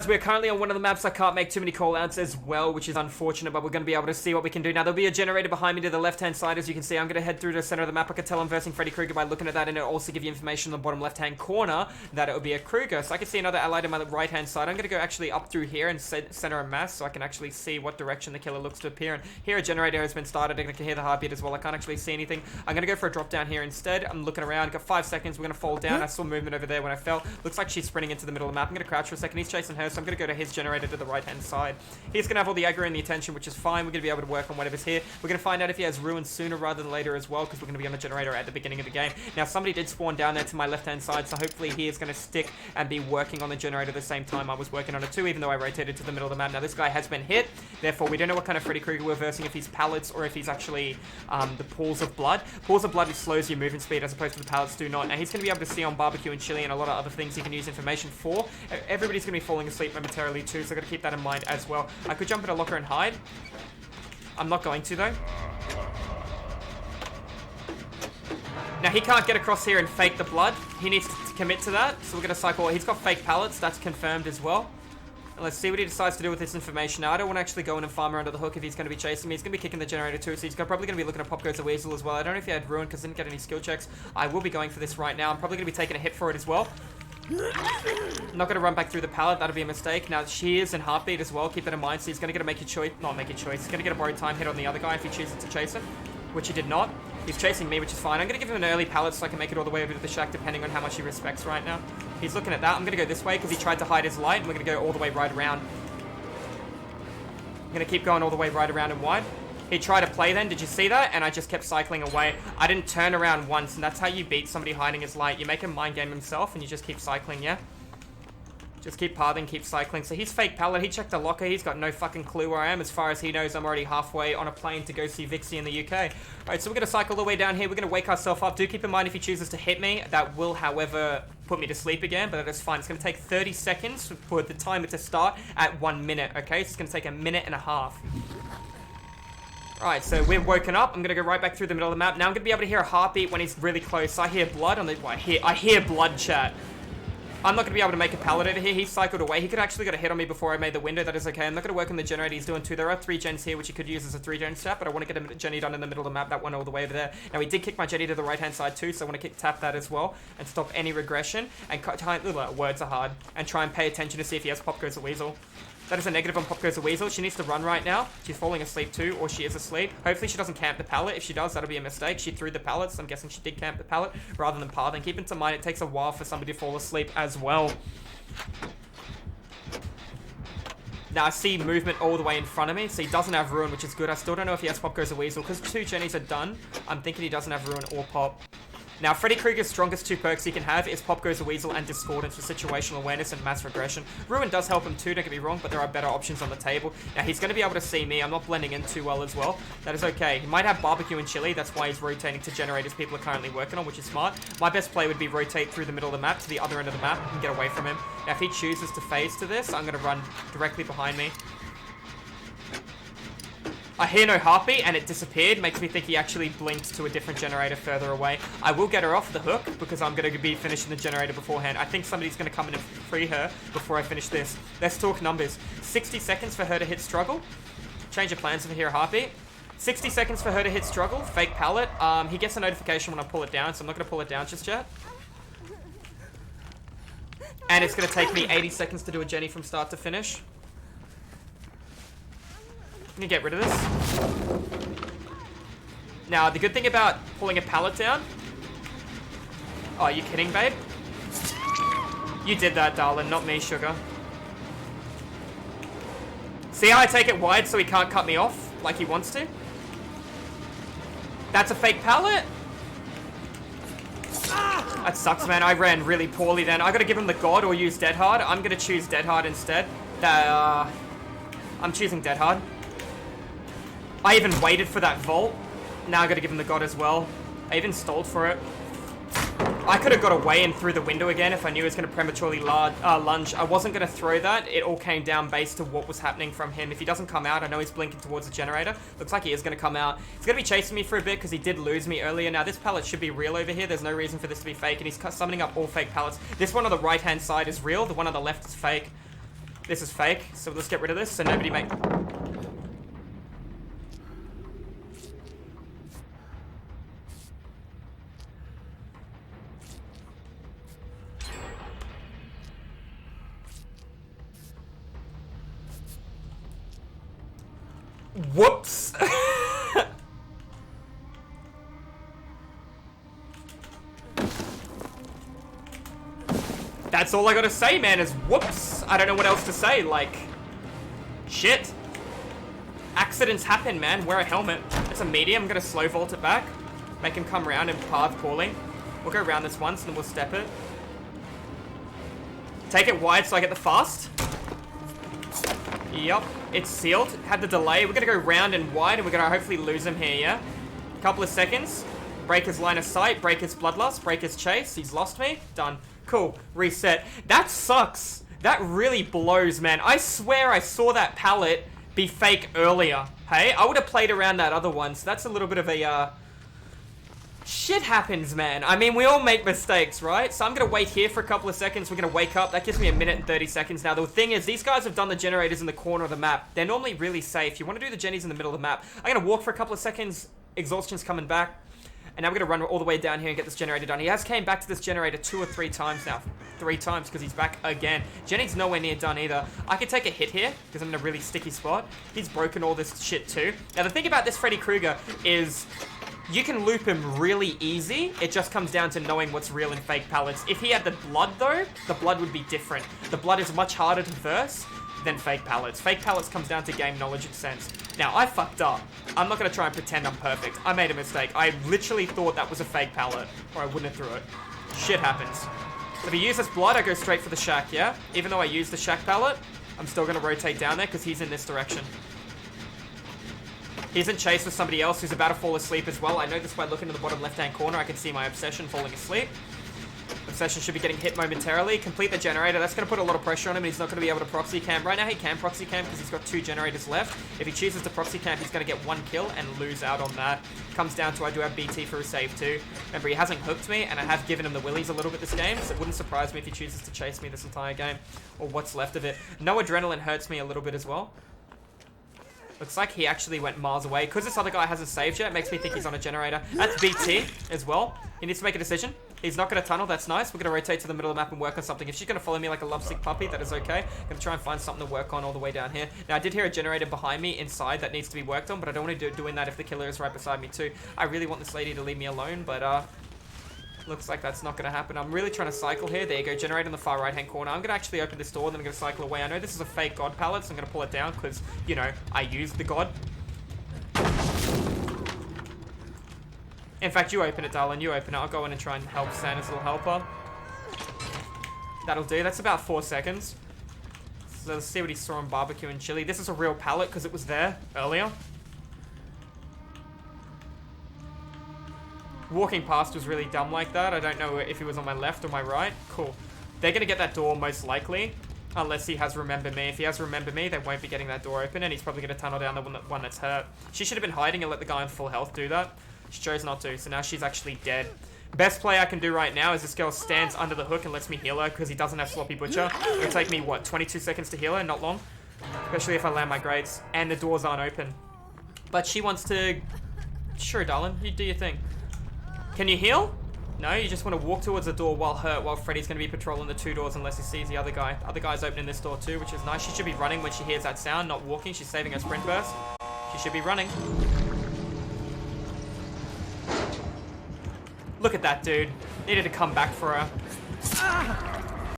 We're currently on one of the maps. I can't make too many call-outs as well, which is unfortunate, but we're going to be able to see what we can do. Now, there'll be a generator behind me to the left-hand side, as you can see. I'm going to head through to the center of the map. I can tell I'm versing Freddy Krueger by looking at that, and it'll also give you information on the bottom left-hand corner that it will be a Krueger. So I can see another allied on my right-hand side. I'm going to go actually up through here and center a mass so I can actually see what direction the killer looks to appear. And here a generator has been started, and I can hear the heartbeat as well. I can't actually see anything. I'm going to go for a drop down here instead. I'm looking around. Got 5 seconds. We're going to fall down. I saw movement over there when I fell. Looks like she's sprinting into the middle of the map. I'm going to crouch for a second. He's chasing her, so I'm going to go to his generator to the right-hand side. He's going to have all the aggro and the attention, which is fine. We're going to be able to work on whatever's here. We're going to find out if he has ruin sooner rather than later as well, because we're going to be on the generator at the beginning of the game. Now, somebody did spawn down there to my left-hand side, so hopefully he is going to stick and be working on the generator at the same time I was working on it too, even though I rotated to the middle of the map. Now, this guy has been hit. Therefore, we don't know what kind of Freddy Krueger we're versing, if he's pallets or if he's actually the pools of blood. Pools of blood slows your movement speed as opposed to the pallets do not. Now, he's going to be able to see on barbecue and chili and a lot of other things he can use information for. Everybody's going to be falling asleep momentarily too, so I've got to keep that in mind as well. I could jump in a locker and hide. I'm not going to though. Now he can't get across here and fake the blood. He needs to commit to that. So we're going to cycle. He's got fake pallets. That's confirmed as well. And let's see what he decides to do with this information. Now I don't want to actually go in and farm her under the hook if he's going to be chasing me. He's going to be kicking the generator too. So he's probably going to be looking at Pop Goes the Weasel as well. I don't know if he had ruin because I didn't get any skill checks. I will be going for this right now. I'm probably going to be taking a hit for it as well. I'm not going to run back through the pallet. That'll be a mistake. Now, she is in heartbeat as well. Keep that in mind. So he's going to get a make a choice. Not make a choice. He's going to get a borrowed time hit on the other guy if he chooses to chase him, which he did not. He's chasing me, which is fine. I'm going to give him an early pallet so I can make it all the way over to the shack, depending on how much he respects right now. He's looking at that. I'm going to go this way because he tried to hide his light, and we're going to go all the way right around. I'm going to keep going all the way right around and wide. He tried to play then, did you see that? And I just kept cycling away. I didn't turn around once, and that's how you beat somebody hiding his light. You make him mind game himself, and you just keep cycling, yeah? Just keep pathing, keep cycling. So he's fake pallet. He checked the locker. He's got no fucking clue where I am. As far as he knows, I'm already halfway on a plane to go see Vixie in the UK. Alright, so we're going to cycle all the way down here. We're going to wake ourselves up. Do keep in mind if he chooses to hit me, that will, however, put me to sleep again, but that is fine. It's going to take 30 seconds for the timer to start at 1 minute, okay? So it's going to take a minute and a half. Alright, so we're woken up. I'm going to go right back through the middle of the map. Now I'm going to be able to hear a heartbeat when he's really close. I hear blood on the... Well, I hear blood, chat. I'm not going to be able to make a pallet over here. He cycled away. He could actually got a hit on me before I made the window. That is okay. I'm not going to work on the generator. He's doing 2. There are 3 gens here, which you could use as a 3-gen stat, but I want to get a Jenny done in the middle of the map. That one all the way over there. Now, he did kick my Jenny to the right-hand side too, so I want to tap that as well and stop any regression. And words are hard. And try and pay attention to see if he has Pop Goes the Weasel. That is a negative on Pop Goes the Weasel. She needs to run right now. She's falling asleep too, or she is asleep. Hopefully she doesn't camp the pallet. If she does, that'll be a mistake. She threw the pallets. I'm guessing she did camp the pallet rather than pathing. Keep in mind, it takes a while for somebody to fall asleep as well. Now I see movement all the way in front of me, so he doesn't have ruin, which is good. I still don't know if he has Pop Goes the Weasel, because 2 Jennies are done. I'm thinking he doesn't have ruin or pop. Now, Freddy Krueger's strongest 2 perks he can have is Pop Goes the Weasel and Discordance for situational awareness and mass regression. Ruin does help him too, don't get me wrong, but there are better options on the table. Now, he's going to be able to see me. I'm not blending in too well as well. That is okay. He might have barbecue and chili. That's why he's rotating to generators people are currently working on, which is smart. My best play would be rotate through the middle of the map to the other end of the map and get away from him. Now, if he chooses to phase to this, I'm going to run directly behind me. I hear no heartbeat and it disappeared. Makes me think he actually blinked to a different generator further away. I will get her off the hook because I'm going to be finishing the generator beforehand. I think somebody's going to come in and free her before I finish this. Let's talk numbers. 60 seconds for her to hit struggle. Change of plans if I hear a heartbeat. 60 seconds for her to hit struggle. Fake pallet. He gets a notification when I pull it down, so I'm not going to pull it down just yet. And it's going to take me 80 seconds to do a Jenny from start to finish. I'm gonna get rid of this. Now, the good thing about pulling a pallet down... Oh, are you kidding, babe? You did that, darling, not me, sugar. See how I take it wide so he can't cut me off like he wants to? That's a fake pallet? That sucks, man. I ran really poorly then. I gotta give him the God or use Dead Hard. I'm gonna choose Dead Hard instead. I'm choosing Dead Hard. I even waited for that vault. Now I gotta give him the God as well. I even stalled for it. I could have got away and through the window again if I knew he was going to prematurely lunge. I wasn't going to throw that. It all came down based to what was happening from him. If he doesn't come out, I know he's blinking towards the generator. Looks like he is going to come out. He's going to be chasing me for a bit because he did lose me earlier. Now, this pallet should be real over here. There's no reason for this to be fake, and he's summoning up all fake pallets. This one on the right-hand side is real. The one on the left is fake. This is fake, so let's get rid of this so nobody make... Whoops! That's all I gotta say, man, is whoops. I don't know what else to say, like... Shit. Accidents happen, man. Wear a helmet. It's a medium. I'm gonna slow vault it back. Make him come around and path calling. We'll go around this once and then we'll step it. Take it wide so I get the fast. Yup. It's sealed. Had the delay. We're gonna go round and wide and we're gonna hopefully lose him here, yeah? Couple of seconds. Break his line of sight. Break his bloodlust. Break his chase. He's lost me. Done. Cool. Reset. That sucks. That really blows, man. I swear I saw that pallet be fake earlier. Hey, I would have played around that other one, so that's a little bit of a, Shit happens, man. I mean, we all make mistakes, right? So I'm gonna wait here for a couple of seconds. We're gonna wake up. That gives me 1 minute and 30 seconds. Now, the thing is, these guys have done the generators in the corner of the map. They're normally really safe. You want to do the jennies in the middle of the map. I'm gonna walk for a couple of seconds. Exhaustion's coming back. And now we're going to run all the way down here and get this generator done. He has came back to this generator 2 or 3 times now. 3 times because he's back again. Jenny's nowhere near done either. I could take a hit here because I'm in a really sticky spot. He's broken all this shit too. Now the thing about this Freddy Krueger is you can loop him really easy. It just comes down to knowing what's real and fake pallets. If he had the blood though, the blood would be different. The blood is much harder to verse than fake pallets. Fake pallets comes down to game knowledge and sense. Now, I fucked up. I'm not going to try and pretend I'm perfect. I made a mistake. I literally thought that was a fake pallet, or I wouldn't have threw it. Shit happens. So if he uses blood, I go straight for the shack, yeah? Even though I use the shack pallet, I'm still going to rotate down there because he's in this direction. He's in chase with somebody else who's about to fall asleep as well. I know this by looking to the bottom left-hand corner. I can see my Obsession falling asleep. Obsession should be getting hit momentarily. Complete the generator. That's going to put a lot of pressure on him and he's not going to be able to proxy camp. Right now he can proxy camp because he's got 2 generators left. If he chooses to proxy camp, he's going to get 1 kill and lose out on that. Comes down to I do have BT for a save too. Remember, he hasn't hooked me and I have given him the willies a little bit this game, so it wouldn't surprise me if he chooses to chase me this entire game or what's left of it. No adrenaline hurts me a little bit as well. Looks like he actually went miles away. Because this other guy hasn't saved yet, it makes me think he's on a generator. That's BT as well. He needs to make a decision. He's not going to tunnel. That's nice. We're going to rotate to the middle of the map and work on something. If she's going to follow me like a lovesick puppy, that is okay. I'm going to try and find something to work on all the way down here. Now, I did hear a generator behind me inside that needs to be worked on, but I don't want to do doing that if the killer is right beside me too. I really want this lady to leave me alone, but looks like that's not going to happen. I'm really trying to cycle here. There you go. Generator in the far right-hand corner. I'm going to actually open this door, then I'm going to cycle away. I know this is a fake god pallet, so I'm going to pull it down because, you know, I used the god. In fact, you open it, darling. You open it. I'll go in and try and help Santa's little helper. That'll do. That's about 4 seconds. So let's see what he saw on barbecue and chili. This is a real pallet because it was there earlier. Walking past was really dumb like that. I don't know if he was on my left or my right. Cool. They're going to get that door most likely. Unless he has Remember Me. If he has Remember Me, they won't be getting that door open. And he's probably going to tunnel down the one that's hurt. She should have been hiding and let the guy on full health do that. She chose not to. So now she's actually dead. Best play I can do right now is this girl stands under the hook and lets me heal her. Because he doesn't have Sloppy Butcher. It'll take me, what, 22 seconds to heal her? Not long. Especially if I land my grades. And the doors aren't open. But she wants to... Sure, darling. You do your thing. Can you heal? No, you just want to walk towards the door while hurt, while Freddy's going to be patrolling the 2 doors unless he sees the other guy. The other guy's opening this door too, which is nice. She should be running when she hears that sound, not walking. She's saving her sprint burst. She should be running. Look at that, dude. Needed to come back for her.